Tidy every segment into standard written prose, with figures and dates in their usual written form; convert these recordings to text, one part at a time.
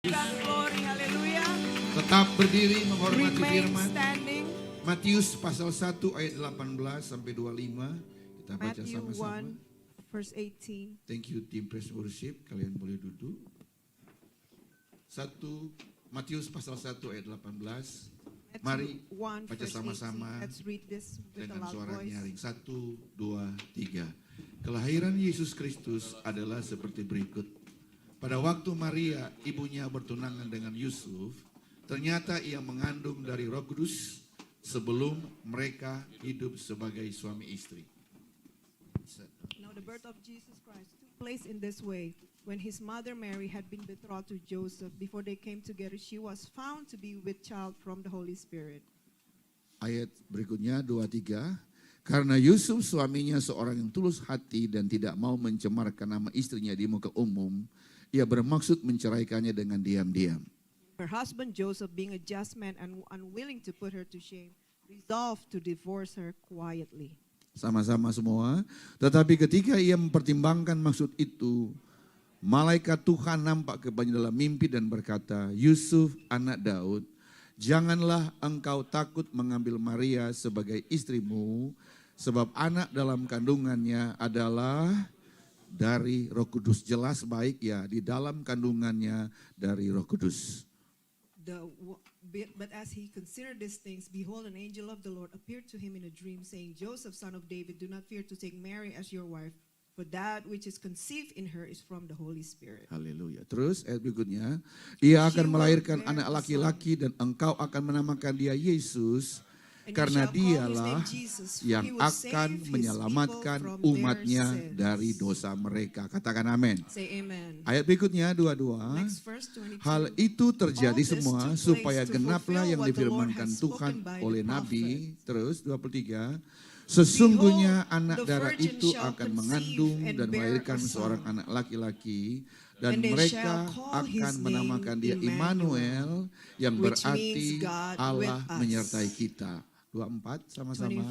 God glory, haleluya. Tetap berdiri menghormati Remain firman. standing. Matius pasal 1 ayat 18 sampai 25. Kita baca Matthew sama-sama. 1 verse 18. Thank you team praise worship. Kalian boleh duduk. Matius pasal 1 ayat 18. Mari Matthew 1 baca verse sama-sama 18. Let's read this with a dengan loud suara voice. nyaring. 1, 2, 3. Kelahiran Yesus Kristus adalah seperti berikut. Pada waktu Maria, ibunya bertunangan dengan Yusuf, ternyata ia mengandung dari Roh Kudus sebelum mereka hidup sebagai suami istri. Now the birth of Jesus Christ took place in this way. When his mother Mary had been betrothed to Joseph, before they came together, she was found to be with child from the Holy Spirit. Ayat berikutnya 23. Karena Yusuf suaminya seorang yang tulus hati dan tidak mau mencemarkan nama istrinya di muka umum, ia bermaksud menceraikannya dengan diam-diam. Her husband Joseph, being a just man and unwilling to put her to shame, resolved to divorce her quietly. Sama-sama semua. Tetapi ketika ia mempertimbangkan maksud itu, malaikat Tuhan nampak kepadanya dalam mimpi dan berkata, Yusuf anak Daud, janganlah engkau takut mengambil Maria sebagai istrimu, sebab anak dalam kandungannya adalah dari Roh Kudus. Jelas baik ya, di dalam kandungannya dari Roh Kudus. But as he considered these things, behold, an angel of the Lord appeared to him in a dream, saying, Joseph, son of David, do not fear to take Mary as your wife, for that which is conceived in her is from the Holy Spirit. Haleluya. Terus ayat berikutnya, ia akan melahirkan anak laki-laki dan engkau akan menamakan dia Yesus, karena dialah yang akan menyelamatkan umatnya dari dosa mereka. Katakan amin. Ayat berikutnya 22. Hal itu terjadi semua supaya genaplah yang difirmankan Tuhan oleh Nabi. Terus 23. Sesungguhnya anak darah itu akan mengandung dan melahirkan seorang anak laki-laki, dan mereka akan menamakan dia Immanuel, yang berarti Allah menyertai kita. 24 sama-sama.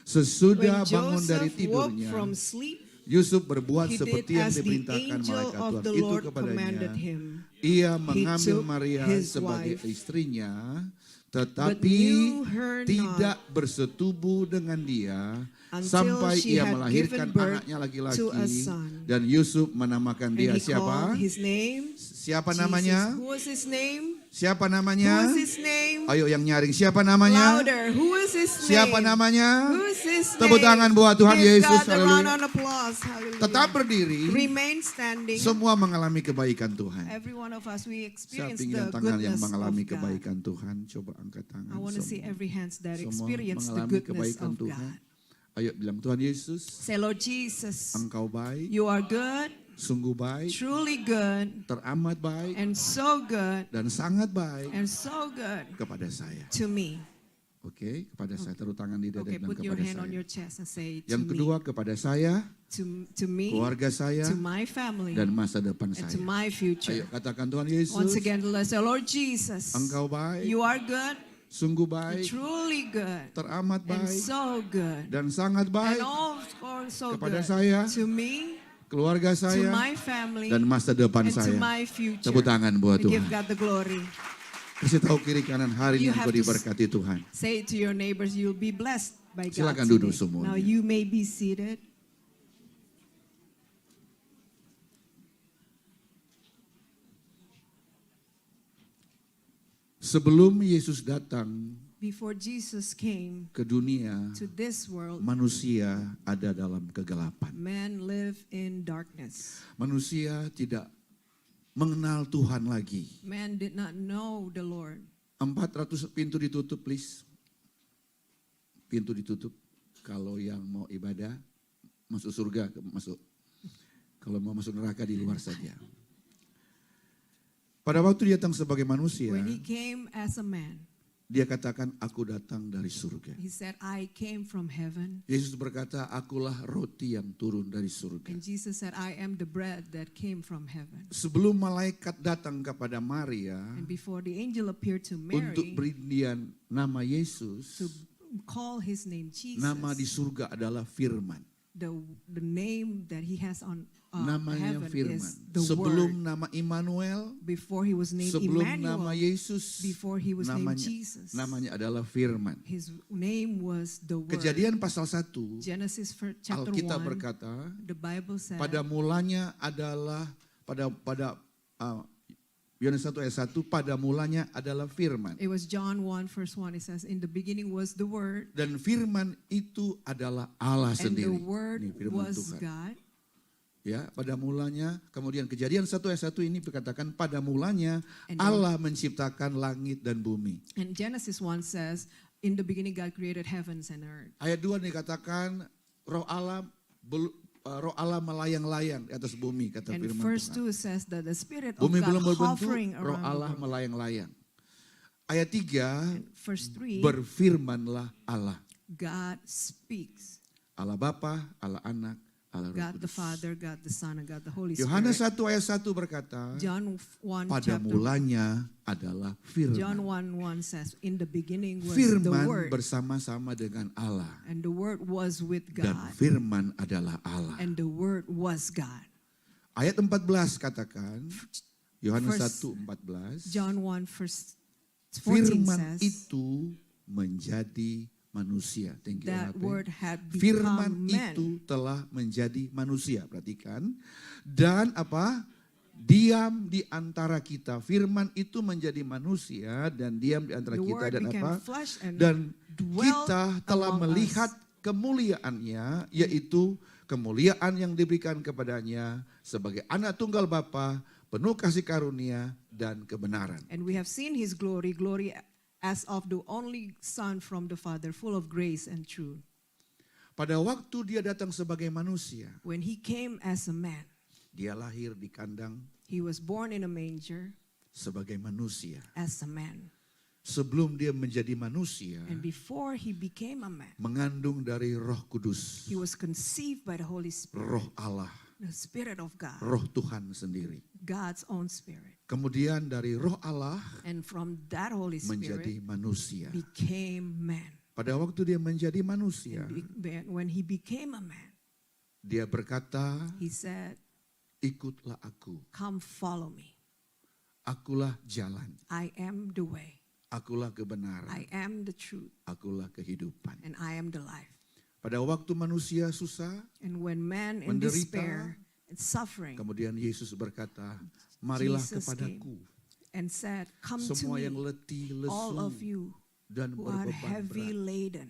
Sesudah bangun dari tidurnya, Yusuf berbuat seperti yang diperintahkan malaikat Tuhan itu kepadanya. Ia mengambil Maria sebagai istrinya, tetapi tidak bersetubuh dengan dia sampai ia melahirkan anaknya laki-laki, dan Yusuf menamakan dia siapa? Siapa namanya? Siapa namanya? Ayo yang nyaring, siapa namanya? Siapa namanya? Tepuk tangan buat Tuhan Yesus. Haleluya. Tetap berdiri. Semua mengalami kebaikan Tuhan. Saya ingin tangan yang mengalami kebaikan Tuhan. Coba angkat tangan. Semua mengalami kebaikan Tuhan. Ayo bilang, Tuhan Yesus, Say, Lord Jesus, Engkau baik, you are good, sungguh baik, truly good, teramat baik, and so good, dan sangat baik and so good kepada saya. to me. Oke, kepada saya, taruh tangan di dada Okay, dan put your kepada hand on saya. your chest and say to Yang me, kedua kepada saya, to me, keluarga saya, to my family, dan masa depan and saya. to my future. Ayo katakan, Tuhan Yesus, Once again, let's say, Lord Jesus, Engkau baik, you are good, sungguh and baik, truly good, teramat and baik, so good, dan sangat and baik so kepada good saya, to me, keluarga to saya, my family, dan masa depan and to saya. my future. Tepuk tangan buat We give Tuhan. God the glory. Kasih tahu kiri kanan, hari ini You engkau have to diberkati Tuhan. Say it to your neighbors, you'll be blessed by God Silakan today. duduk semuanya. Now you may be seated. Sebelum Yesus datang Before Jesus came ke dunia, to this world, manusia ada dalam kegelapan. man lived in darkness. Manusia tidak mengenal Tuhan lagi. Man did not know the Lord. 400 pintu ditutup, please. Pintu ditutup. Kalau yang mau ibadah, masuk surga, masuk. Kalau mau masuk neraka, di luar saja. Pada waktu dia datang sebagai manusia, When he came as a man, dia katakan, aku datang dari surga. he said, I came from heaven. Yesus berkata, akulah roti yang turun dari surga. And Jesus said, I am the bread that came from heaven. Sebelum malaikat datang kepada Maria And before the angel appeared to untuk Mary beri dia nama Yesus, to call his name Jesus, nama di surga adalah Firman. the name that he has on namanya heaven firman. is the Sebelum Word. nama Immanuel, Before he was named sebelum Emmanuel, nama Yesus, before he was named namanya Jesus, namanya adalah firman. his name was the Word. Kejadian pasal 1, Genesis chapter Alkitab 1, berkata, the Bible said, pada mulanya adalah pada Yohanes 1 ayat 1, pada mulanya adalah firman. it was John 1 verse 1, it says, in the beginning was the Word, Dan firman itu adalah Allah and the sendiri. Word Ini firman was Tuhan. God. Ya, pada mulanya, kemudian Kejadian 1 ayat 1 ini berkatakan pada mulanya And Allah menciptakan langit dan bumi. And Genesis 1 says, in the beginning God created heavens and earth. Ayat 2 dikatakan roh Allah melayang-layang di atas bumi, kata And firman verse Tuhan. 2 says that the Spirit of Bumi God belum berbentuk, hovering roh around the Allah world. melayang-layang. Ayat 3, And verse 3, berfirmanlah Allah. God speaks. Allah Bapa, Allah Anak, Allah Roh God the Kudus. Father, God the Son, and God the Holy Yohanes Spirit. 1 ayat 1 berkata, John 1 pada chapter mulanya adalah John firman. 1 says, in the beginning was the Firman Word, bersama-sama dengan Allah. and the Word was with Dan God, firman adalah Allah. and the Word was God. Ayat 14 katakan, Yohanes First- 1:14, John 1 verse 14 firman says itu menjadi manusia. Thank you, that HP. Word had Firman become man. itu telah menjadi manusia. Perhatikan. Dan apa? Diam di antara kita. Firman itu menjadi manusia dan diam di antara The kita Word dan became apa? flesh and Dan dwelt kita telah among melihat us. kemuliaannya, yaitu kemuliaan yang diberikan kepadanya sebagai anak tunggal Bapa, penuh kasih karunia dan kebenaran. And we have seen his glory, glory as of the only Son from the Father, full of grace and truth. Pada waktu dia datang sebagai manusia, When he came as a man, dia lahir di kandang he was born in a manger sebagai manusia. as a man. Sebelum dia menjadi manusia, And before he became a man, mengandung dari Roh Kudus, he was conceived by the Holy Spirit, Roh Allah, the Spirit of God, Roh Tuhan sendiri. God's own Spirit. Kemudian dari Roh Allah And from that Holy menjadi Spirit manusia. became man. Pada waktu dia menjadi manusia, When he became a man, dia berkata, he said, ikutlah aku. come follow me. Akulah jalan, I am the way. akulah kebenaran, I am the truth. akulah kehidupan. And I am the life. Pada waktu manusia susah, And when man in menderita, despair and suffering, kemudian Yesus berkata, marilah Jesus kepadaku, and said, come to semua yang me, letih, all of lesu, you dan who are berbeban heavy berat, laden,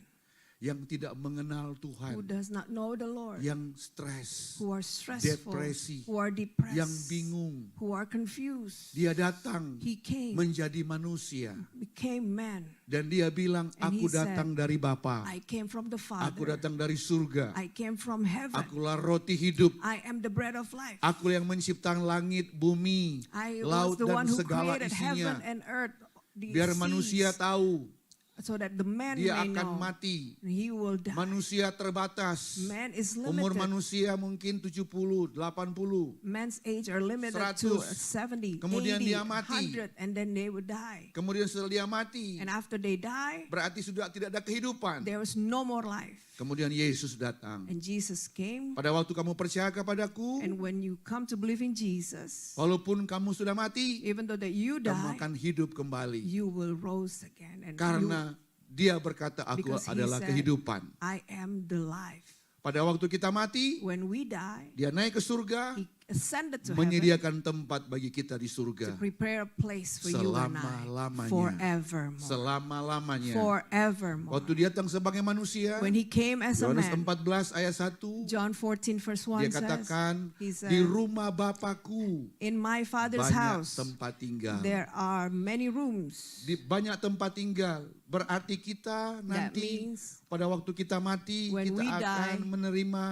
yang tidak mengenal who Tuhan, does not know the Lord, yang stres, who are stressful, depresi, who are yang depressed, bingung. who are confused. Dia datang He came, menjadi manusia became man. dan dia bilang, And aku he said, datang dari Bapa, I came from the aku Father. datang dari surga, I came from heaven. akulah roti hidup, I am the bread of life. aku yang menciptakan langit, bumi, I laut was the dan one who segala created isinya. heaven and earth, the Biar manusia seas, tahu so that the man dia may akan know mati. he will die. Manusia terbatas. Man is Umur limited. manusia mungkin 70, 80. Man's age are limited to 100. 70, Kemudian 80, dia mati. 100, and then they would die. Kemudian setelah dia mati, And after they die, berarti sudah tidak ada kehidupan. there is no more life. Kemudian Yesus datang. And Jesus came, Pada waktu kamu percaya kepadaku, and when you come to believe in Jesus, walaupun kamu sudah mati, even though that you kamu die, akan hidup kembali. you will rose again. And Karena dia berkata, aku Because he adalah said, kehidupan. I am the life. Pada waktu kita mati, When we die, dia naik ke surga, he ascended to heaven menyediakan tempat bagi kita di to surga. prepare a place for you and I Selama-lamanya. forevermore. Selama-lamanya. Forevermore. Waktu dia datang sebagai manusia, When he came as a Yohanes man, 14 ayat 1, John 14 verse 1 dia says, katakan, he said, di rumah Bapakku in my Father's banyak house tempat tinggal. there are many rooms. Di banyak tempat tinggal. Berarti kita That nanti means pada waktu kita mati, when kita we akan die, menerima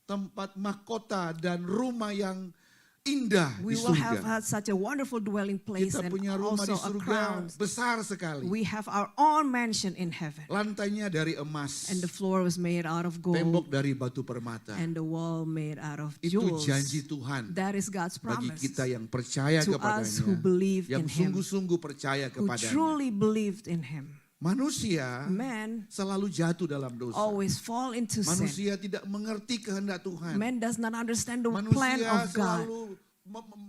tempat mahkota dan rumah yang indah we di will have surga. had such a wonderful dwelling place Kita and punya rumah also di a surga crown. besar sekali. We have our own mansion in heaven. Lantainya dari emas, And the floor was made out of tembok gold dari batu permata. and the wall made out of Itu jewels. janji Tuhan That is God's bagi promise kita yang percaya to us who kepadanya, believe yang in Him, sungguh-sungguh percaya who kepadanya. truly believed in Him. Manusia Man selalu jatuh dalam dosa. always fall into sin. Manusia tidak mengerti kehendak Tuhan. Man does not understand the plan Manusia of God selalu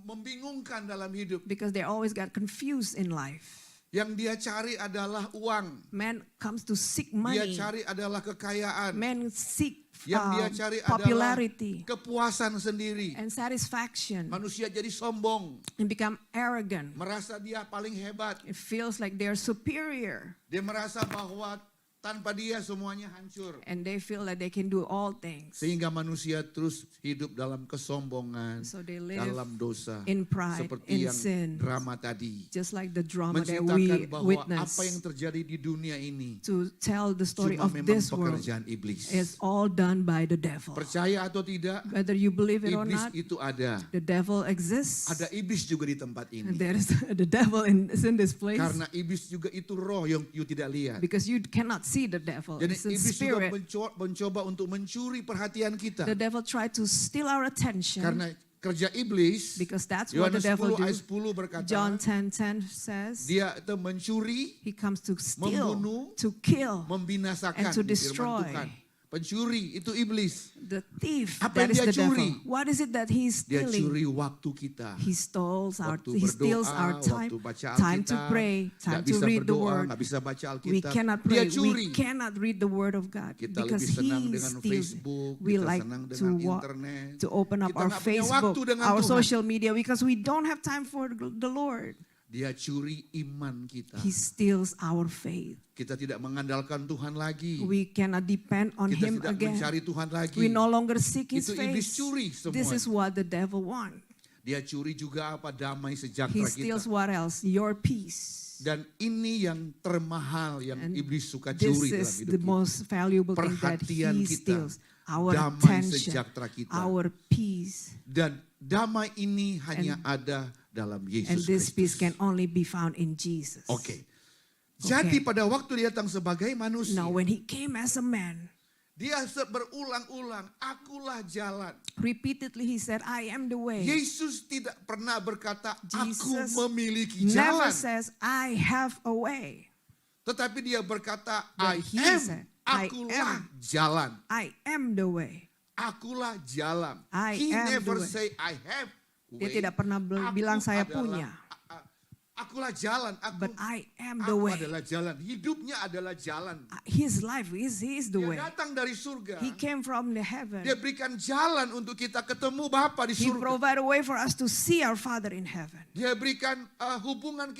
membingungkan dalam hidup. because they always got confused in life. Yang dia cari adalah uang. Man comes to seek Dia money. cari adalah kekayaan. Man seek Yang dia cari adalah popularity kepuasan sendiri. and satisfaction Manusia jadi sombong, and become arrogant. merasa dia paling hebat. It feels like they're superior Dia merasa bahwa tanpa dia semuanya hancur. and they feel that they can do all things. Sehingga manusia terus hidup dalam kesombongan, So they live dalam dosa. in pride, Seperti in yang sin. drama tadi. Just like the drama that Menceritakan we bahwa witness. apa yang terjadi di dunia ini To tell the story cuma of memang this world pekerjaan iblis. is all done by the devil. Percaya atau tidak, Whether you believe it or iblis not, itu ada. the devil exists. Ada iblis juga di tempat And ini. there is the devil is in this place Karena iblis juga itu roh yang you tidak lihat. because you cannot see the devil. Jadi It's a iblis juga spirit. mencoba untuk mencuri perhatian kita. The devil tried to steal our attention Karena kerja iblis, because that's what the Yohanes devil 10 ayat do. 10 berkata, John 10:10 says dia itu mencuri, he comes to steal, membunuh, to kill, membinasakan. and to Firman destroy. Tuhan. Pencuri itu iblis. The thief, Apa that yang is dia the curi? devil. What is it that he's Dia stealing? curi waktu kita. He steals Waktu steals berdoa, our time, waktu baca time to Alkitab, pray, nggak time to bisa read the berdoa, word. nggak bisa baca We Alkitab. cannot Dia pray. curi. We cannot read the word of God Kita because lebih senang he dengan steals. Facebook, We kita like senang to dengan walk, internet. to open up Kita our nggak punya waktu Facebook, dengan our Tuhan. social media because we don't have time for the Lord. Dia curi iman kita. He steals our faith. Kita tidak mengandalkan Tuhan lagi. We cannot depend on Kita him tidak again. mencari Tuhan lagi. We no longer seek his Itu iblis face. curi semua. This is what the devil wants. Dia curi juga apa? Damai He sejahtera steals kita. what else? Your peace. Dan ini yang termahal yang And iblis suka This curi dalam is hidup the kita. most valuable thing that Perhatian he kita, steals. Our damai attention, sejahtera kita. our peace. Dan damai ini hanya ada dalam And Yesus this peace Kristus. can only be found in Jesus. Oke. Jadi pada waktu dia datang sebagai manusia, Now when he came as a man, dia berulang-ulang, akulah jalan. repeatedly he said, I am the way. Yesus tidak pernah berkata, aku Jesus memiliki never jalan. says, I have a way. Tetapi dia berkata, But I he am, said, I akulah am. jalan. I am the way. Akulah jalan. I He am never the way. say, I have Dia way. tidak pernah bilang saya punya. Akulah jalan. But I am the Aku way. adalah jalan. Hidupnya adalah jalan. His life is he is the way. Dia datang dari surga. He came from the heaven. Dia berikan jalan untuk kita ketemu Bapa di He surga. provided a way for us to see our Father in heaven. Dia berikan hubungan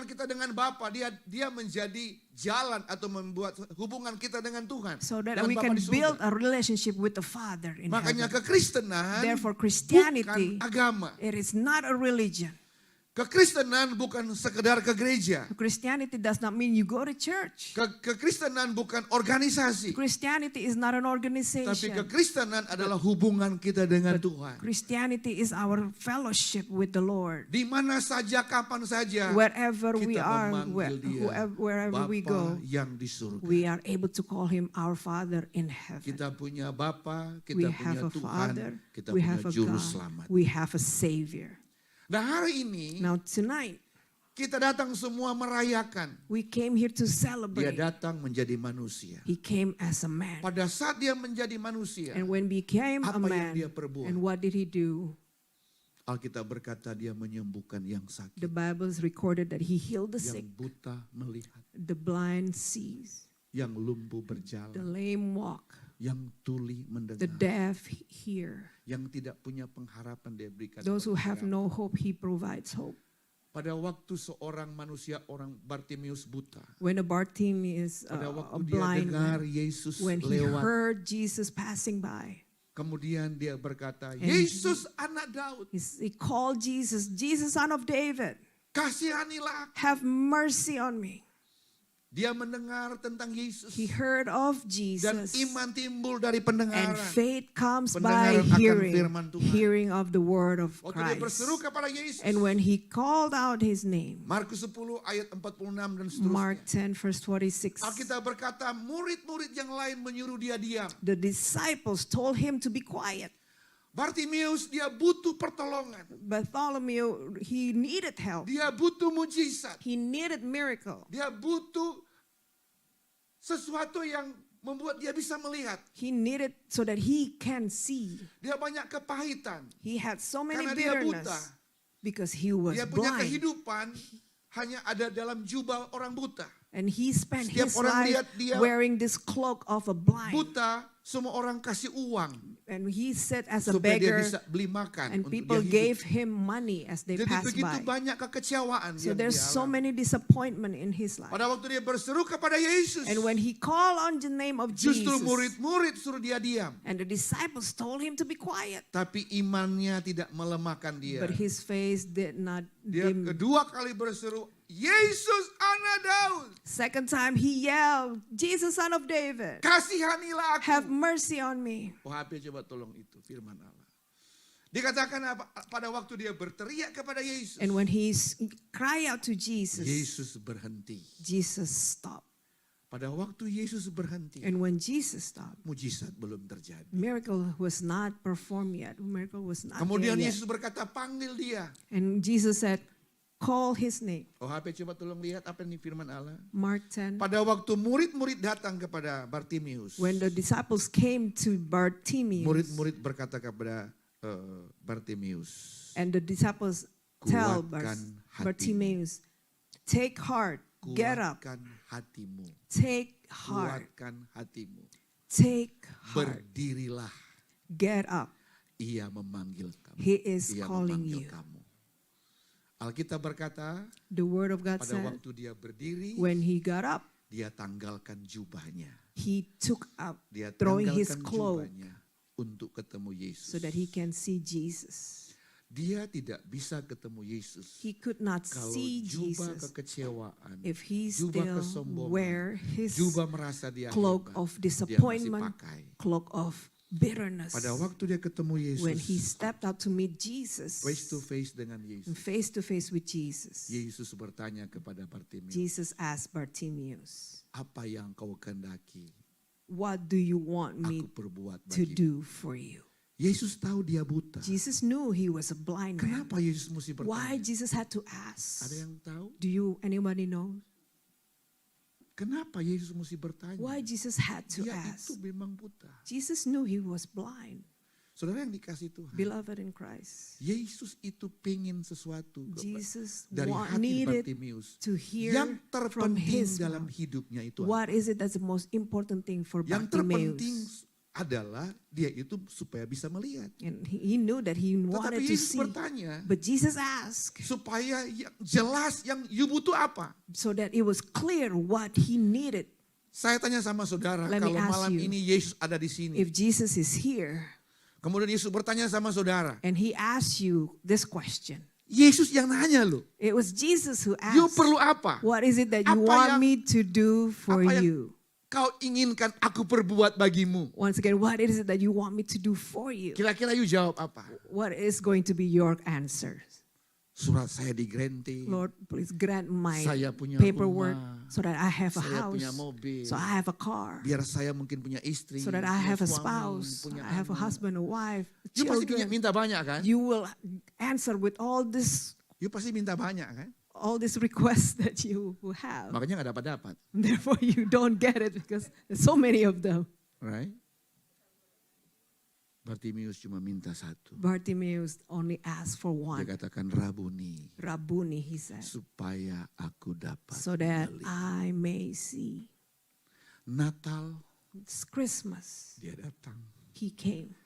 kita dengan Bapa. Dia menjadi jalan atau membuat hubungan kita dengan Tuhan. So that dengan we Bapa can di surga. build a relationship with the Father in Makanya heaven. kekristenan Therefore, Christianity, bukan agama. it is not a religion. Kekristenan bukan sekedar ke gereja. Christianity does not mean you go to church. Kekristenan bukan organisasi. Christianity is not an Tapi organization. kekristenan adalah hubungan kita dengan Tuhan. Christianity is our fellowship with the Lord. Di mana saja, kapan saja, Wherever we kita are, memanggil dia wherever we go, Bapa yang di surga. we are able to call him our Father in heaven. Kita punya Bapa, We kita have a punya Tuhan, Father, kita we punya have a Juru God, Selamat. we have a Savior. Nah hari ini Now tonight, kita datang semua merayakan. we came here to Dia celebrate. datang menjadi manusia. He came as a man. Pada saat dia menjadi manusia, And when he became a apa yang man, dia perbuat? and what did he do? Alkitab berkata dia menyembuhkan yang sakit, The Bible is recorded that he healed the yang sick, buta melihat, the blind sees, yang lumpuh the berjalan, lame walk, yang tuli the mendengar, deaf hear. yang tidak punya pengharapan dia berikan. Those who have pengharapan. no hope, he provides hope. Pada waktu seorang manusia, orang Bartimeus buta, When a Bartimaeus, pada a waktu dia blind dengar man, Yesus when he lewat, heard Jesus passing by, kemudian dia berkata, And Yesus anak Daud, he called Jesus, Jesus, son of David, kasihanilah aku. have mercy on me. Dia mendengar tentang Yesus. He heard of Dan Jesus. iman timbul dari And pendengaran. faith comes by Pendengaran akan hearing, firman Tuhan. hearing of the word of Waktu dia berseru Christ. kepada Yesus. And when he called out his name, Markus 10 ayat 46 dan Mark seterusnya. 10 verse 46, Alkitab berkata, murid-murid yang lain menyuruh dia diam. the disciples told him to be quiet. Bartimeus dia butuh pertolongan. Bartholomew, he needed help. Dia butuh mujizat. He needed miracle. Dia butuh sesuatu yang membuat dia bisa melihat. He needed so that he can see. Dia banyak kepahitan. He had so many Karena dia buta. bitterness because he was Dia punya blind. kehidupan hanya ada dalam jubah orang buta. And he spent Setiap his orang life lihat dia wearing this cloak of a blind. Buta, semua orang kasih uang And he sat as a supaya dia beggar, bisa beli makan and untuk people dia gave hidup. him money as they Jadi passed begitu by. banyak kekecewaan So yang there's dia so alami. many disappointment in his life. Pada waktu dia berseru kepada Yesus, And when he called on the name of justru Jesus, murid-murid suruh dia diam. and the disciples told him to be quiet, Tapi imannya tidak melemahkan dia. but his face did not Dia dim. kedua kali berseru, Yesus anak Daud, Second time he yelled, Jesus, son of David, kasihanilah have aku. mercy on me. Oh, HP coba tolong itu, firman Allah. Dikatakan apa? Pada waktu dia berteriak kepada Yesus, And when he cried out to Jesus, Yesus berhenti. Jesus stopped. Pada waktu Yesus berhenti, And when Jesus stopped, mujizat belum terjadi. miracle was not performed yet. Miracle was not Kemudian there yet. Yesus berkata, panggil dia. And Jesus said, call his name. Oh, HP coba tolong lihat apa ini firman Allah. Mark 10. Pada waktu murid-murid datang kepada Bartimeus, When the disciples came to Bartimaeus, murid-murid berkata kepada Bartimeus, and the disciples tell kuatkan hatimu. Bartimaeus, take heart, get up, Kuatkan hatimu. take heart, Kuatkan hatimu. take heart, Berdirilah. get up. Ia memanggil kamu. He is Ia calling memanggil you. kamu. Alkitab berkata, The word of God pada said, waktu dia berdiri, when he got up, dia tanggalkan jubahnya. he took up, Dia throwing his tanggalkan cloak jubahnya untuk ketemu Yesus. so that he can see Jesus. Dia tidak bisa ketemu Yesus He could not kalau see jubah Jesus kekecewaan, if he jubah still kesombongan, wear his jubah merasa dia cloak hebat, of dia masih disappointment, pakai. cloak of bitterness. Pada waktu dia ketemu When he Yesus, stepped out to meet Jesus, face to face dengan Yesus, face to face with Jesus, Yesus bertanya kepada Bartimeus, Jesus asked Bartimaeus, apa yang kau kehendaki what do you want me aku perbuat to bagimu? do for you? Yesus tahu dia buta. Jesus knew he was a blind man. Kenapa Yesus mesti Why bertanya? Jesus had to ask? Ada yang tahu? Anybody know? Kenapa Yesus mesti bertanya? Why Jesus had to Dia ask? itu memang buta. Jesus knew he was blind. Saudara yang dikasih Tuhan, Beloved in Christ, Yesus itu pengen sesuatu Jesus dari hati needed Bartimeus. to hear Yang from terpenting his dalam mouth. hidupnya itu What is it that's the most important thing for yang terpenting Bartimaeus? adalah dia itu supaya bisa melihat. And he knew that he Tetapi wanted to Yesus see. bertanya But Jesus asked supaya yang jelas yang you butuh apa. so that it was clear what he needed. Saya tanya sama saudara, Let me kalau ask malam you, ini Yesus ada di sini. If Jesus is here Kemudian Yesus bertanya sama saudara. and he asks you this question, Yesus yang nanya loh. it was Jesus who You asked, perlu apa? what is it that you Apa want yang- me to do for apa yang- you? Kau inginkan aku perbuat bagimu. Once again, what is it that you want me to do for you? Kira-kira you jawab apa? What is going to be your answer? Surat saya diganti. Lord, please grant my Saya punya paperwork rumah. so that I have a Saya house, punya mobil. so I have a car, Biar saya mungkin punya istri. so that I punya have a suami, spouse, punya I have a anak. husband, a wife, You pasti children. minta banyak kan? You will answer with all this, You pasti minta banyak kan? all these requests that you will have. Makanya nggak dapat-dapat. Therefore, you don't get it because there's so many of them. Right? Bartimeus cuma minta satu. Bartimaeus only asked for Dia one. katakan Rabuni, Rabuni, he said, supaya aku dapat so that melihat. I may see. Natal It's Christmas. dia datang He came.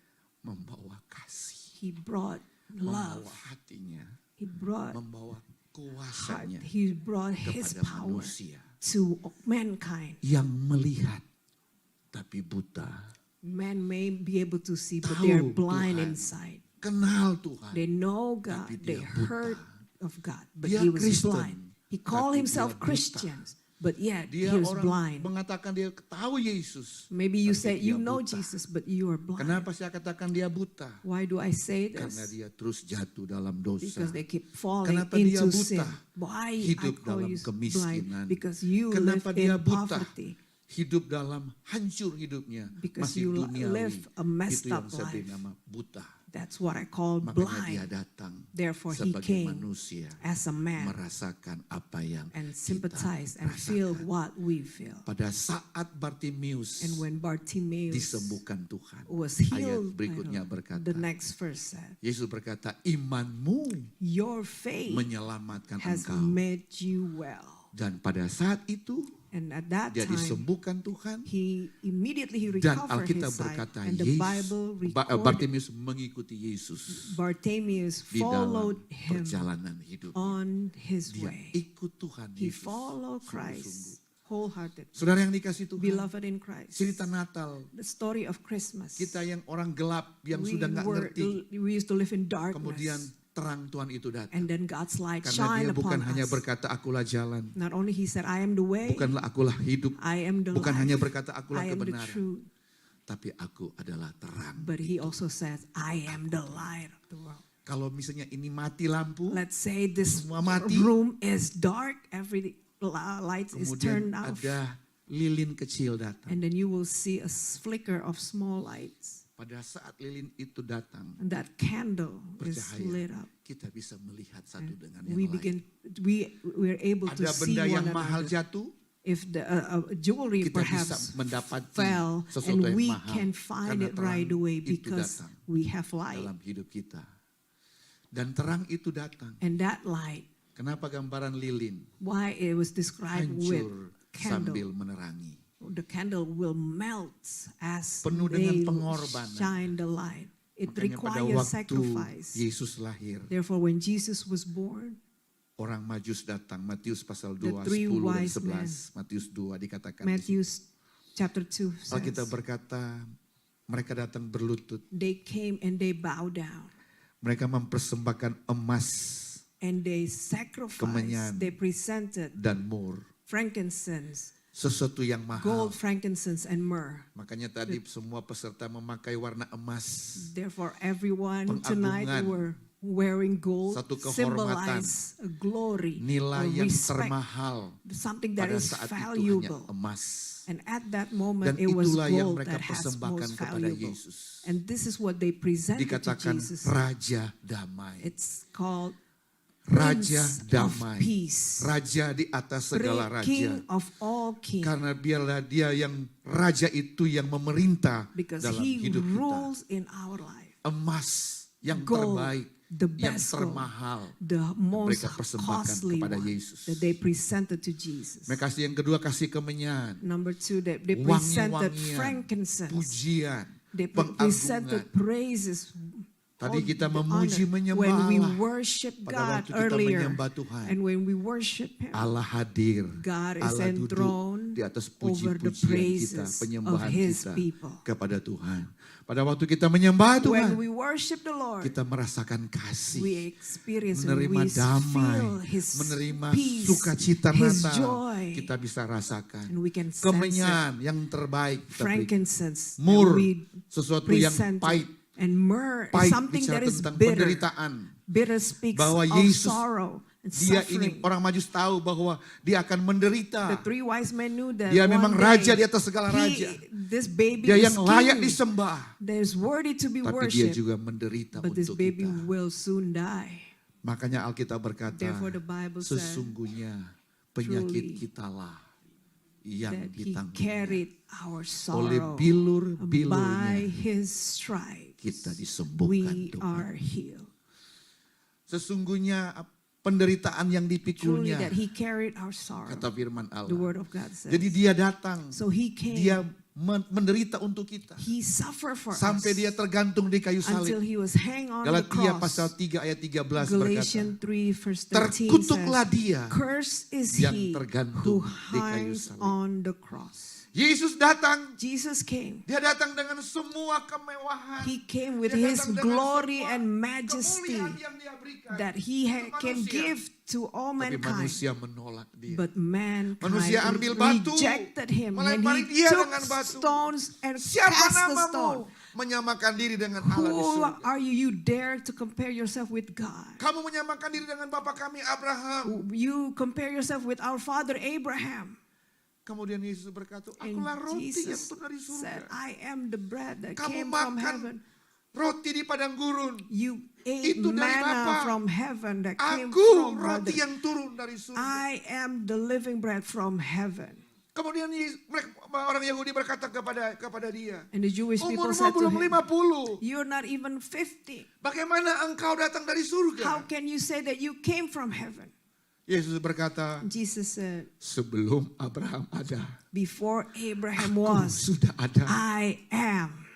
membawa kasih, He brought love. membawa hatinya, He brought membawa heart. kuasanya He brought his kepada power manusia to mankind. yang melihat tapi buta. Man may be able to see, but Tahu they're blind Tuhan. inside. Kenal Tuhan. They know God, Tapi they dia buta. heard of God, but Dia he was Kristen, blind. He called tapi himself dia buta. Christians, but yet Dia he was orang blind. mengatakan dia tahu Yesus. Maybe you tapi say dia you know buta. Jesus, but you are blind. Kenapa saya katakan dia buta? Why do I say Karena this? dia terus jatuh dalam dosa. Because they keep falling Kenapa dia into buta? sin. Why Hidup I call dalam you kemiskinan. blind? Because you Kenapa live dia in buta? poverty. Hidup dalam hancur hidupnya. Because Masih you duniawi. live a messed Itu yang up saya beri life. nama buta. That's what I call Makanya dia blind. datang Therefore he sebagai came manusia, as a man merasakan apa yang and kita sympathize and feel rasakan. what we feel. Pada saat Bartimius And when Bartimaeus disembuhkan Tuhan, was ayat healed, berikutnya the berkata, next verse said, Yesus berkata, imanmu your faith menyelamatkan has engkau. made you well. Dan pada saat itu And at that dia time, disembuhkan Tuhan. he immediately Dan recovered Alkitab his sight. berkata, And the Bible recorded Bartimius mengikuti Yesus Bartimaeus di dalam followed him perjalanan hidup. on his Dia way. ikut Tuhan He Yesus. followed sungguh-sungguh. Christ wholeheartedly. Saudara yang dikasih Tuhan, Beloved in Christ. cerita Natal, The story of Christmas. kita yang orang gelap, yang We sudah nggak ngerti, used to live in kemudian darkness. terang Tuhan itu datang. And then God's light Karena shine dia bukan upon hanya us. berkata, akulah jalan, Not only he said, I am the way, bukanlah akulah hidup, I am the bukan life, hanya berkata akulah I am the kebenaran, truth. tapi aku adalah terang. But he also says, I am the light of the world. Kalau misalnya ini mati lampu, Let's say this Semua mati. room is dark, every light is kemudian turned off. ada lilin kecil datang. And then you will see a flicker of small lights. Pada saat lilin itu datang, And that candle is lit bercahaya, up. kita bisa melihat satu dengan yang We lain. begin, we're able to Ada see benda yang one mahal another. jatuh, If the jewelry kita bisa perhaps mendapati fell, sesuatu and yang we mahal can find karena it right terang away itu because datang we have light. dalam hidup kita. Dan terang itu datang. And that light, Kenapa gambaran lilin why it was described with hancur candle. sambil menerangi? The candle will melt as Penuh dengan they pengorbanan. shine the light. It Makanya pada requires waktu sacrifice. Yesus lahir, Therefore, when Jesus was born, orang Majus datang. Matius pasal The 2, three 10 dan wise 11. Matius 2 dikatakan. di situ. Matthew chapter 2 Alkitab says, berkata, mereka datang berlutut. they came and they bowed down. Mereka mempersembahkan emas And they Kemenyan. sacrificed, they presented dan mur. frankincense, Sesuatu yang mahal. gold, frankincense, and myrrh. Makanya tadi semua peserta memakai warna emas. Therefore, everyone Pengagungan. tonight were wearing gold, Satu kehormatan. symbolize a glory, Nilai a yang respect, termahal something that pada is saat itu hanya valuable. emas. And at that moment, Dan it was itulah yang gold mereka that has persembahkan most kepada valuable. Yesus. And this is what they presented to Dikatakan Jesus. Raja Damai. It's called Raja Prince of Damai. Peace, Raja di atas segala raja. King of all kings. Karena biarlah dia yang raja itu yang memerintah Because dalam he hidup kita. rules in our life. Emas yang Gold, terbaik, the yang best gold, termahal. the most mereka persembahkan costly kepada one Yesus. that they presented to Jesus. Mereka kasih yang kedua kasih kemenyan, Number two, they presented wangi-wangian, frankincense. pujian, They presented pengagungan. praises. Tadi all kita the memuji honor. menyembah When we Allah. worship Pada God waktu kita earlier, menyembah Tuhan, and when we worship Him, Allah hadir. God is Allah duduk enthroned di atas over the puji-pujian kita, praises of penyembahan His kita people. kepada Tuhan. Pada waktu kita menyembah Tuhan, When we worship the Lord, kita merasakan kasih, we experience, menerima we damai, feel His menerima peace, sukacita His Natal. joy. Kita bisa rasakan And we can sense it. kemenyan yang terbaik, kita beri. Frankincense, that Mur, we sesuatu yang presented. pahit. And myrrh is Pahit something bicara that is tentang bitter. penderitaan. Bitter speaks Bahwa of Yesus, sorrow and Dia suffering. ini orang Majus tahu bahwa dia akan menderita. The three wise men knew that Dia one memang day, raja di atas segala raja. this baby Dia is yang layak king. disembah. That is worthy to be Tapi dia worshipped. juga menderita But this untuk baby kita. will soon die. Makanya Alkitab berkata, Therefore the Bible said, sesungguhnya penyakit truly, kitalah yang that he ditanggung. carried our Oleh sorrow. By bilur-bilurnya his stripes, kita disembuhkan we Tuhan. are healed. Sesungguhnya penderitaan yang Truly dipikulnya, that he carried our sorrow. kata firman The Allah. word of God says. Jadi dia datang, So he came. dia menderita untuk kita. He suffered for Sampai us dia tergantung di kayu until salib. he was hanged on the Galatia cross. pasal 3 ayat 13 berkata, Galatians 3 verse 13 terkutuklah says, dia Cursed is yang he tergantung who di kayu hangs salib. on the cross. Yesus datang, Jesus came. dia datang dengan semua kemewahan. He came with Dia his datang dengan glory semua and majesty kemuliaan yang dia berikan that he untuk can manusia. give to all Tapi mankind. manusia menolak dia. But mankind Manusia ambil batu, rejected him, and melempari he dia took dengan batu. stones and Siapa cast the stone. namamu menyamakan diri dengan Allah di Who surga? are you? You dare to compare yourself with God? Kamu menyamakan diri dengan Bapa kami Abraham. You compare yourself with our father Abraham. Kemudian Yesus berkata, And akulah roti yang Jesus turun dari said, surga. I am the bread that Kamu came from makan heaven. roti di padang gurun. You ate Itu dari manna Bapa. from heaven that came Aku from roti heaven. yang turun dari surga. I am the living bread from heaven. Kemudian orang Yahudi berkata kepada dia, And the Jewish people umurmu said to belum him, 50. you're not even 50. Bagaimana engkau datang dari surga? How can you say that you came from heaven? Yesus berkata, Jesus said, sebelum Abraham ada, before Abraham aku was, sudah ada. I am.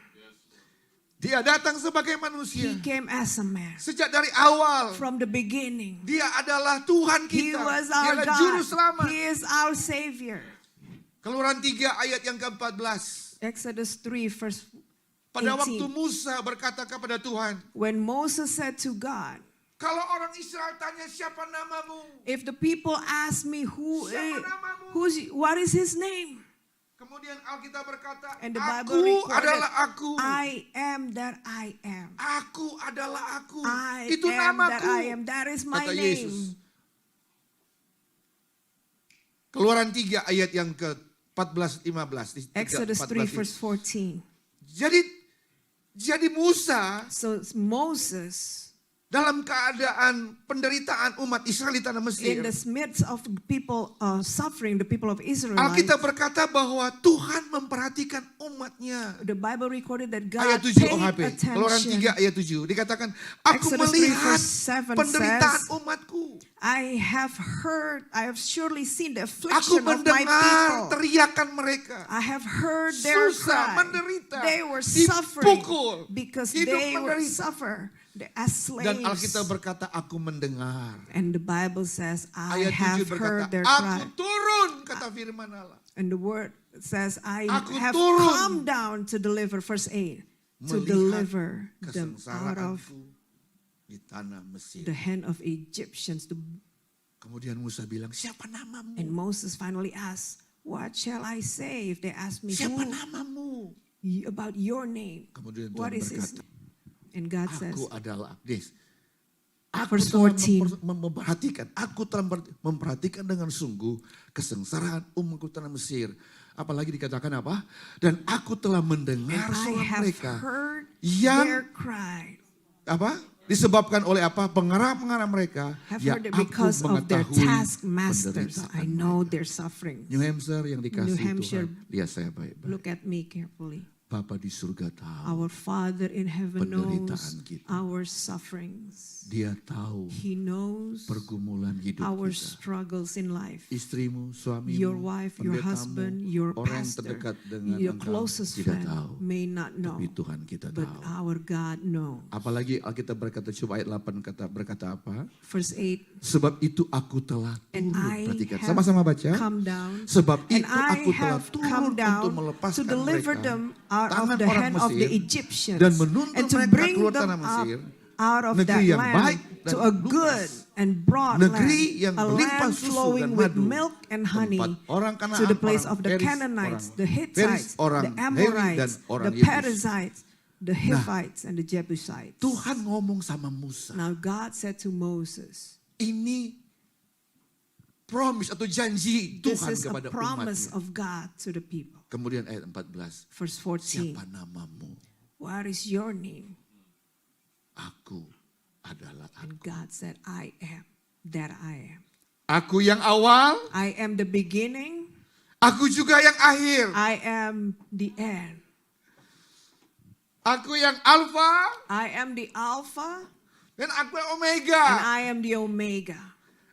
Dia datang sebagai He manusia. came as a man. Sejak dari awal, From the beginning, dia adalah Tuhan He kita. was Dia our adalah Juru God. Selamat. He is our Savior. Keluaran 3 ayat yang ke-14. Exodus 3, verse Pada waktu 18. Musa berkata kepada Tuhan, When Moses said to God, kalau orang Israel tanya siapa namamu? if the people ask me Siapa namamu? what is his name? Kemudian Alkitab berkata, And the aku Bible recorded, adalah aku. I am that I am. Aku adalah aku. I Itu am namaku. that I am. That is my Kata name. Yesus. Keluaran 3 ayat yang ke-14, 15. Exodus 3, verse 14. Jadi Musa So Moses, dalam keadaan penderitaan umat Israel di tanah Mesir, in the midst of people suffering, the people of Israel, Alkitab berkata bahwa Tuhan memperhatikan umatnya. the Bible recorded that God Ayat 7 paid OHP, Keluaran attention. 3 ayat 7. Dikatakan, aku Exodus 3 melihat verse 7 penderitaan says, umatku. I have surely seen the Aku affliction of my mendengar people. teriakan mereka. I have heard their Susah, cry. menderita, They were suffering dipukul, because hidup they were menderita. suffer as Dan slaves. Alkitab berkata, aku mendengar. And the Bible says, I Ayat 7 have berkata, heard their aku cry. turun, kata firman Allah. And the word says, I Aku have turun. come down to deliver, verse 8, to Melihat deliver them out of kesengsaraanku di tanah Mesir. the hand of Egyptians. Kemudian Musa bilang, siapa namamu? And Moses finally asked, what shall I say if they ask me Siapa namamu? about your name? Kemudian What Tuhan is his berkata, name? And God says, aku adalah Des. Aku Verse telah 14. memperhatikan, aku telah memperhatikan dengan sungguh kesengsaraan umatku tanah Mesir. Apalagi dikatakan apa? Dan aku telah mendengar and I suara have mereka heard yang their cry. apa? Disebabkan oleh apa? Pengarah-pengarah mereka Have yang heard it aku because of their mengetahui taskmasters. I penderitaan know mereka. their suffering. New Hampshire yang dikasih New Hampshire. Tuhan. Lihat saya baik-baik. Look at me carefully. Bapa di surga tahu. Our Father in heaven Penderitaan knows kita. our sufferings. Dia tahu He knows pergumulan hidup our kita. struggles in life. Istrimu, suamimu, Your wife, your pendetamu, husband, your orang yang pastor, terdekat dengan your engkau closest tidak friend tahu. may not know, Tapi Tuhan kita but tahu. our God knows. Apalagi Alkitab berkata, coba ayat 8 berkata apa? Verse 8, Sebab itu aku telah and turun. I Perhatikan, have sama-sama baca. come down, Sebab and itu I aku telah have turun come untuk down melepaskan to deliver mereka them out of tangan the orang hand of the Mesir Egyptians, dan menuntun and to mereka bring keluar them tanah Mesir, out of that negeri yang baik land dan to a luas, good and broad negeri land, yang a berlimpah land susu flowing dan with madu, milk and honey, tempat orang Kanaan, to the place orang of the Feris, Canaanites, orang the Feris, Hittites, orang the Hewi, dan Amorites, orang the Yebus. Perizzites, the Hivites, and the Jebusites. Tuhan ngomong sama Musa, Now God said to Moses, ini promise atau janji this Tuhan is a kepada promise umatnya. of God to the people. Kemudian ayat 14, Verse 14, siapa namamu? what is your name? Aku adalah And aku. God said, I am that I am. Aku yang awal, I am the beginning, aku juga yang akhir. I am the end. Aku yang alfa, I am the Alpha, dan aku yang and omega. I am the Omega.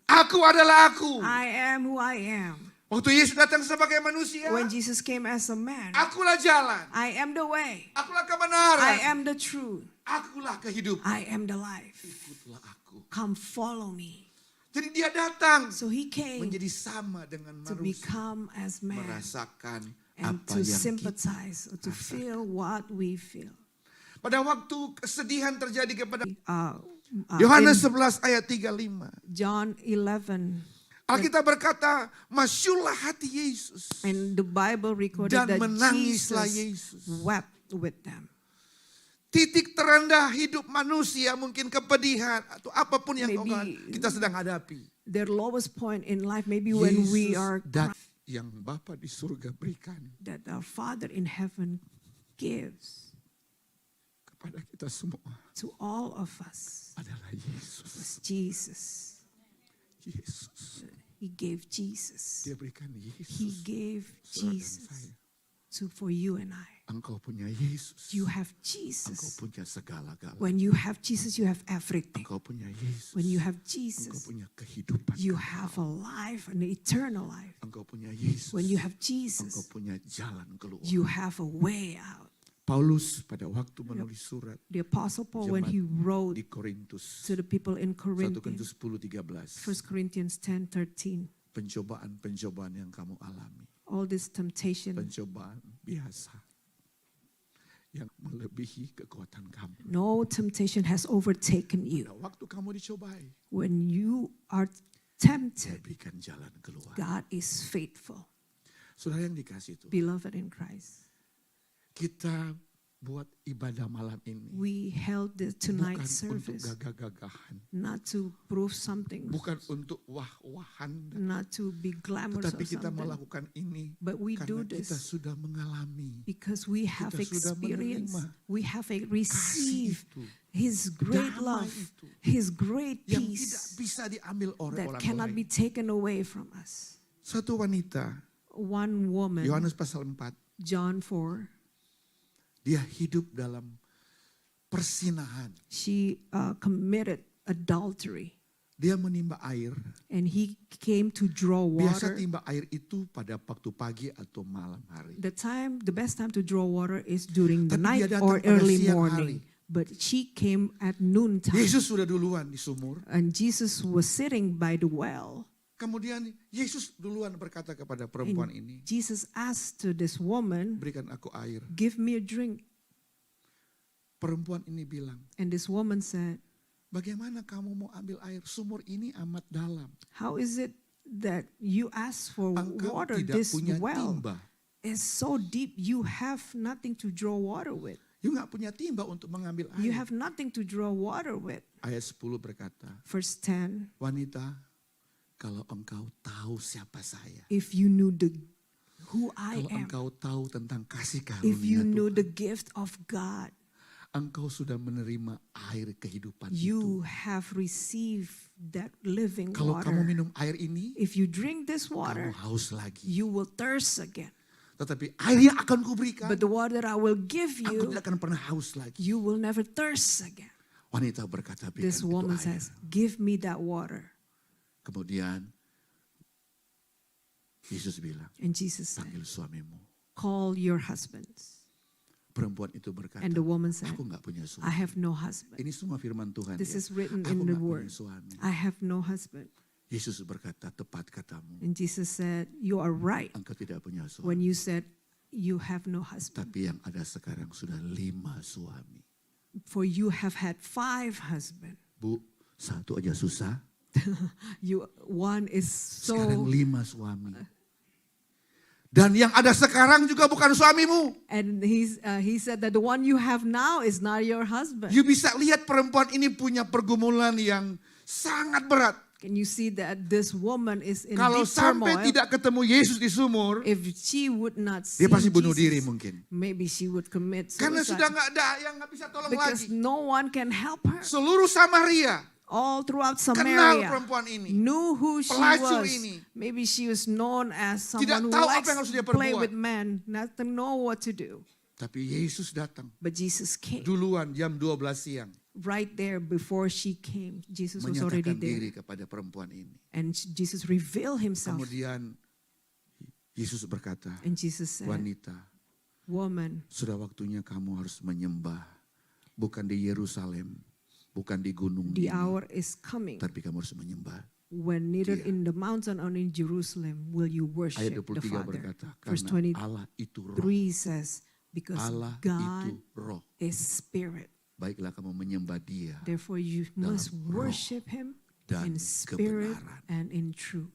Aku adalah aku. I am who I am. Waktu Yesus datang sebagai manusia, When Jesus came as a man, akulah jalan, I am the way, akulah I kebenaran, am the truth, akulah kehidupan. I am the life. Ikutlah aku. Come follow me. Jadi dia datang So he came menjadi sama dengan to manusia, become as man merasakan and apa to yang kita. sympathize or to feel what we feel. Pada waktu kesedihan terjadi kepada In Yohanes 11 ayat 35. John 11, Alkitab berkata, masyurlah hati Yesus. and the Bible recorded Dan that menangislah Jesus Yesus. wept with them. Titik terendah hidup manusia, mungkin kepedihan atau apapun yang Maybe kita sedang hadapi. their lowest point in life, maybe when we Yesus are dan yang Bapa di surga berikan that our Father in heaven gives kepada kita semua to all of us adalah Yesus. was Jesus. Yesus. He gave Jesus. Dia berikan He Yesus. gave Saudara dan Jesus saya. for you and I. Engkau punya Yesus. You have Engkau Jesus. punya segala-galanya. When you have Jesus, you have everything. Engkau punya Yesus. When you have Engkau Jesus, punya kehidupan. you have a life, an eternal life. Engkau punya Yesus. When you have Engkau Jesus, punya jalan keluar. you have a way out. Paulus pada waktu menulis surat The Apostle Paul, when he wrote di Korintus, to the people in 1 Corinth, Korintus 10:13, 1 Corinthians 10:13, pencobaan-pencobaan yang kamu alami, all this temptation, pencobaan biasa yang melebihi kekuatan kamu. no temptation has overtaken you. Pada waktu kamu dicobai, When you are Dia tempted, berikan jalan keluar. God is faithful. Saudara yang dikasih itu, Beloved in Christ, kita buat ibadah malam ini we held the bukan tonight untuk service gagah-gagahan, not to prove something, bukan untuk wah-wahan, not to be glamorous tetapi or kita something, melakukan ini but we do karena kita this sudah mengalami because we have Kita sudah experienced, menerima we have kasih received itu His great damai love, itu His great yang tidak peace bisa diambil oleh that orang cannot be lain. taken away from us. Satu wanita, One woman, Yohanes pasal 4, John 4, dia hidup dalam persinahan. she committed adultery, Dia menimba air. and he came to draw Biasa water. timba air itu pada waktu pagi atau malam hari. The best time to draw water is during the Tapi night dia datang or pada early siang morning. But she came at noontime, Yesus sudah duluan di sumur. and Jesus was sitting by the well. Kemudian Yesus duluan berkata kepada perempuan ini, Jesus asked to this woman, berikan aku air. "Give me a drink." Perempuan ini bilang, And this woman said, bagaimana kamu mau ambil air? Sumur ini amat dalam. "How is it that you ask for Engkau water? tidak This punya well timba. is so deep, you have nothing to draw water with. You nggak punya timba untuk mengambil You air. have nothing to draw water with." Ayat 10 berkata, Verse 10, wanita, kalau engkau tahu siapa saya, if you knew who I kalau am, engkau tahu tentang kasih if you karunia knew Tuhan, the gift of God, engkau sudah menerima air kehidupan you itu. have received that living Kalau kamu water. minum air ini, If you drink this kamu water, haus lagi. you will thirst again. Tetapi air yang akan kuberikan, But the water I will give aku you, tidak akan pernah haus lagi. you will never thirst again. Wanita berkata, berikan This itu woman air. says, "Give me that water." Kemudian Yesus bilang, And Jesus said, panggil suamimu. "Call your husbands." Perempuan itu berkata, And the woman said, aku nggak punya "I suami. have no husband." Ini semua firman Tuhan. This ya. is written Aku in the nggak punya word. suami. I have no husband. Yesus berkata, tepat katamu. And Jesus said, "You are right Engkau tidak punya suami. when you said you have no husband. Tapi yang ada sekarang sudah 5 suami. For you have had 5 husbands. Bu, satu aja susah. One is Sekarang so, 5 suami. Dan yang ada sekarang juga bukan suamimu. and he said that the one you have now is not your husband. You bisa lihat perempuan ini punya pergumulan yang sangat berat. Can you see that this woman is in Kalau deep sampai turmoil? tidak ketemu Yesus di sumur, If she would not see dia pasti bunuh Jesus, diri mungkin. maybe she would commit Karena sudah suicide nggak ada yang nggak bisa tolong because lagi. no one can help her. Seluruh Samaria All throughout kenal Samaria, perempuan ini. knew who she Pelacur was. ini. Maybe she was known as Tidak someone who tahu apa likes yang harus dia to play perbuat. with men, not to know what to do. Tapi Yesus datang But Jesus came duluan jam 12 siang. right there before she came. Jesus was already Menyatakan diri there. kepada perempuan ini. And Jesus revealed himself. Kemudian Yesus berkata, And Jesus said, wanita, "Woman, sudah waktunya kamu harus menyembah. Bukan di Yerusalem, bukan di gunung the ini, hour is coming tapi kamu harus menyembah. when neither Dia. in the mountain or in Jerusalem will you worship Ayat the 23 Father." berkata, Verse karena Allah itu roh. 23 says, "Because Allah God itu roh. is spirit. Baiklah kamu menyembah dia Therefore you dalam must roh worship him dan in spirit kebenaran." and in truth."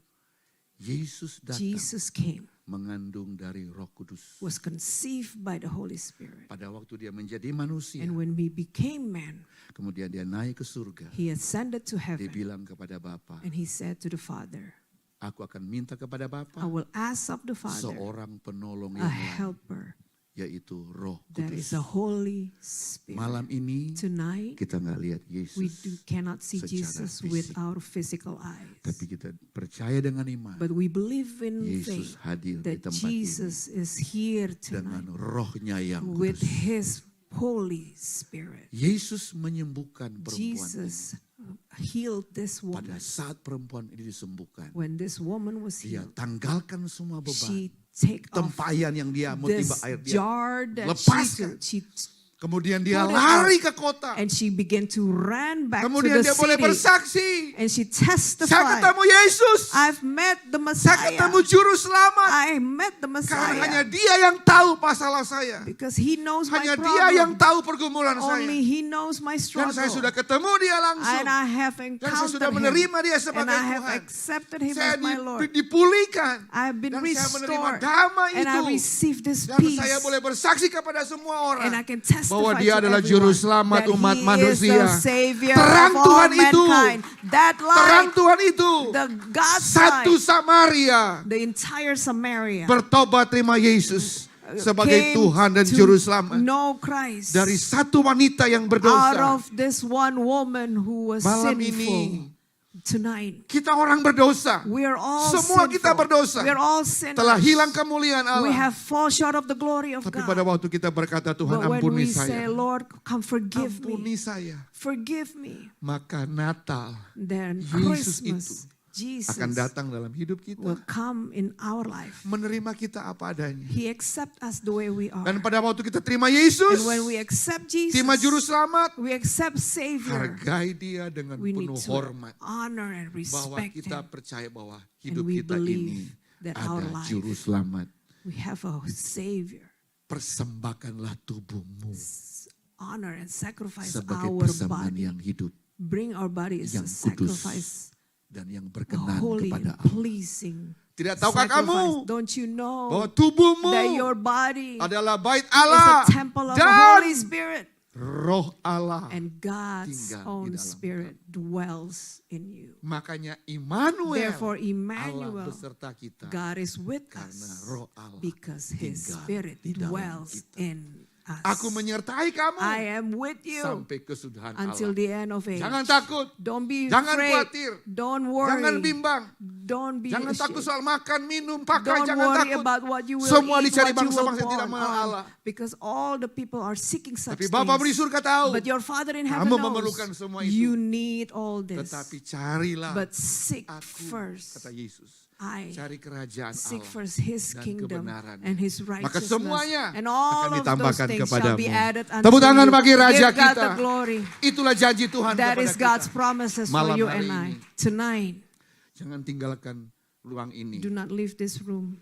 Yesus datang Jesus came, mengandung dari Roh Kudus. was conceived by the Holy Spirit. Pada waktu dia menjadi manusia, And when we became man, kemudian dia naik ke surga. he ascended to Dia heaven. bilang kepada Bapa, And he said to the Father, aku akan minta kepada Bapa "I will ask of the Father seorang penolong a yang lain helper yaitu Roh That is Kudus. the Holy Spirit. Malam ini Tonight, kita nggak lihat we Yesus, cannot see secara Jesus fisik. with our physical eyes. tapi kita percaya dengan iman. But we believe in Yesus faith hadir di that tempat ini Jesus is here dengan tonight Rohnya yang with kudus. His Holy Spirit. Yesus menyembuhkan perempuan Jesus healed this ini. Pada woman. saat perempuan ini disembuhkan, When this woman was dia healed, tanggalkan semua beban. she take off Tempayan yang dia mau this tiba air dia. jar that lepaskan. she Kemudian dia put it lari out. ke kota. and she began to run back Kemudian to the dia boleh city. bersaksi. And she Saya testified, ketemu Yesus. I've met the Saya Messiah. ketemu juru selamat. I met the Karena hanya Messiah. dia yang tahu masalah saya. Because He knows my Hanya dia yang problem. tahu pergumulan Only saya. He knows my Dan saya sudah struggle. ketemu dia langsung. And I have Dan saya sudah encountered Him. menerima dia And sebagai I have Tuhan. accepted Him Saya as my Lord. dipulihkan. I have been Dan saya menerima restored. damai And I itu. received this Dan peace. saya boleh bersaksi kepada semua orang. And I can testify bahwa dia to adalah everyone juru selamat that umat He manusia. is the Savior Terang of Tuhan all itu. mankind. That Terang light, Tuhan itu. the God's Satu light, Samaria the entire Samaria bertobat terima Yesus sebagai came Tuhan dan to juru selamat. know Christ Dari satu wanita yang out berdosa. of this one woman who was Malam sinful. ini Tonight, kita orang berdosa. we are all Semua sinful. kita berdosa. We are all sinners. Telah hilang kemuliaan We Allah. have fall short of the glory of Tapi God. pada waktu kita berkata Tuhan But when ampuni we say, saya. Lord, come forgive Ampuni me. saya. Forgive me. Maka Natal Then Yesus Christmas, Jesus akan datang dalam hidup will kita. come in our life. Menerima kita apa adanya. He accept us the way we are. Dan pada waktu kita terima Yesus. And when we accept Jesus, Terima juru selamat. we accept Savior. Hargai dia dengan We need penuh to hormat. honor and Bahwa respect kita Him. percaya bahwa hidup we kita ini believe that our ada life- juru selamat. We have a Savior. Persembahkanlah tubuhmu Honor and sacrifice sebagai our persembahan body. yang hidup Bring our body as yang a kudus sacrifice, dan yang a berkenan holy kepada and Allah. pleasing Tidak tahukah sacrifice. kamu Don't you bahwa know tubuhmu that your body adalah bait is Allah a temple of the dan Holy Spirit, Roh Allah. and God's tinggal di own dalam Spirit dwells in you. Makanya Immanuel, Therefore, Allah Emmanuel, beserta kita God is with karena us Roh Allah because His tinggal Spirit di dalam dwells kita. in us. Aku menyertai kamu I am with you sampai kesudahan until Allah. the end of age. Jangan takut, Don't be jangan afraid. khawatir, Don't worry. jangan bimbang, Don't be jangan takut ashamed. soal makan, minum, pakai, Don't jangan worry takut. about what you will Semua eat, dicari what you will bangsa-bangsa yang tidak put mengenal on, Allah. because all the people are seeking such Tapi Bapa di things. surga tahu. But your Father in heaven Kamu knows memerlukan semua itu. you need all this. Tetapi carilah But seek aku, first. kata Yesus. I Cari kerajaan seek Allah first His dan kingdom kebenaran. and His Maka righteousness. semuanya And all akan of those ditambahkan things shall be kepadamu. added unto Tepuk tangan you. bagi Raja Give God kita. the glory. Itulah janji Tuhan That kepada is God's kita. promises for Malam you hari and I. ini. Tonight, Jangan tinggalkan ruang ini do not leave this room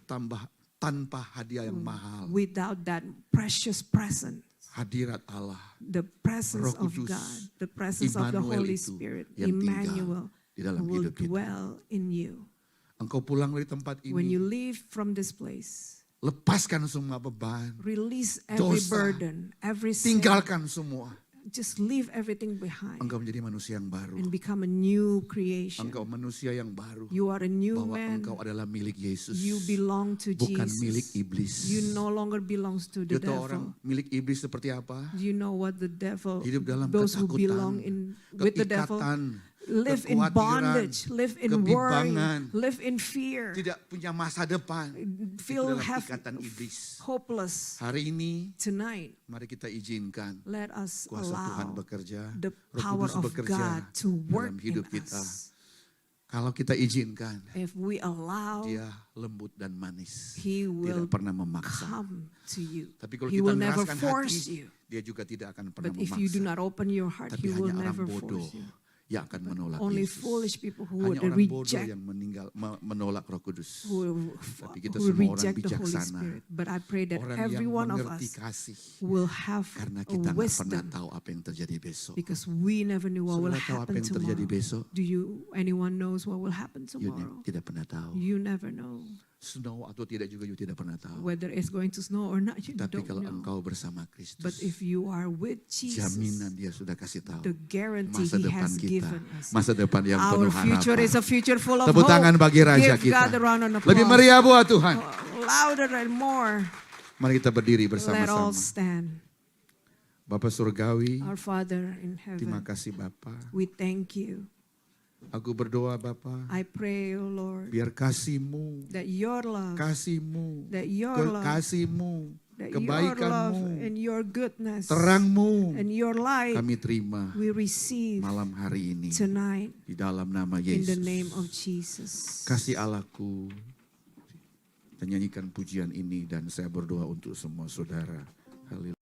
tanpa hadiah yang mahal. without that precious present. Hadirat Allah. The presence Roh of Kudus, God, the presence of the Immanuel Holy itu Spirit, yang tinggal Emmanuel, di dalam who will hidup kita. dwell in you. Engkau pulang dari tempat When ini, you leave from this place, lepaskan semua beban, release every dosa, burden, every sin. tinggalkan semua. Just leave everything behind Engkau menjadi manusia yang baru. and become a new creation. Engkau manusia yang baru. You are a new Bahwa man. engkau adalah milik Yesus. You belong to Bukan Jesus. milik iblis. You no longer belongs to the Dia tahu orang devil. milik iblis seperti apa? Do you know what the devil, Hidup dalam those who ketakutan, belong in with the devil, keikatan, live in kekhawatiran, bondage, live in worry, kebimbangan, live in fear, tidak punya masa depan. feel Itu adalah have ikatan iblis. hopeless. Hari ini Tonight, mari kita izinkan let us kuasa Tuhan allow bekerja, the Roh power Kudus of bekerja God to work dalam in hidup kita. us. Kalau kita izinkan, If we allow, dia lembut dan manis. He will Tidak pernah memaksa. come to you. Tapi kalau He kita will never mengeraskan force hati, you. dia juga tidak akan pernah But if you do memaksa. not open your heart, Tapi He will hanya orang never bodoh force you. yang akan menolak Only Yesus. foolish people who Hanya would orang bodoh reject, yang menolak Roh Kudus. Tapi kita who semua orang reject the Holy bijaksana. Spirit. But I pray that Orang every yang one of mengerti us kasih. will have Karena a kita nggak pernah wisdom, tahu apa yang terjadi besok. because we never knew what will Saudara tahu apa happen yang terjadi tomorrow. besok? Do you? Anyone knows what will happen You tomorrow? tidak pernah tahu. You never know Snow atau tidak juga you tidak pernah tahu. whether it's going to snow or not. You Tapi don't kalau know. engkau bersama Kristus, But if you are with Jesus, jaminan dia sudah kasih tahu. the guarantee Masa He depan has kita, given us. masa depan yang Our penuh future harapan. is a future full of Tepuk hope. tangan bagi Raja Give kita. God a round of applause. Lebih meriah buat Tuhan. Louder and more. Mari kita berdiri Let bersama-sama. all stand. Bapa Surgawi, Our Father in terima heaven, kasih Bapa. we thank you. Aku berdoa Bapa, I pray, O Lord, biar kasih-Mu, that your love, kasih-Mu, that your love, kasih-Mu, that your love kebaikan-Mu, and your goodness terang-Mu, and your light kami terima we receive malam hari ini. tonight Di dalam nama in the Yesus. name of Jesus. Kasih Allahku. Kita nyanyikan pujian ini dan saya berdoa untuk semua saudara. Haleluya.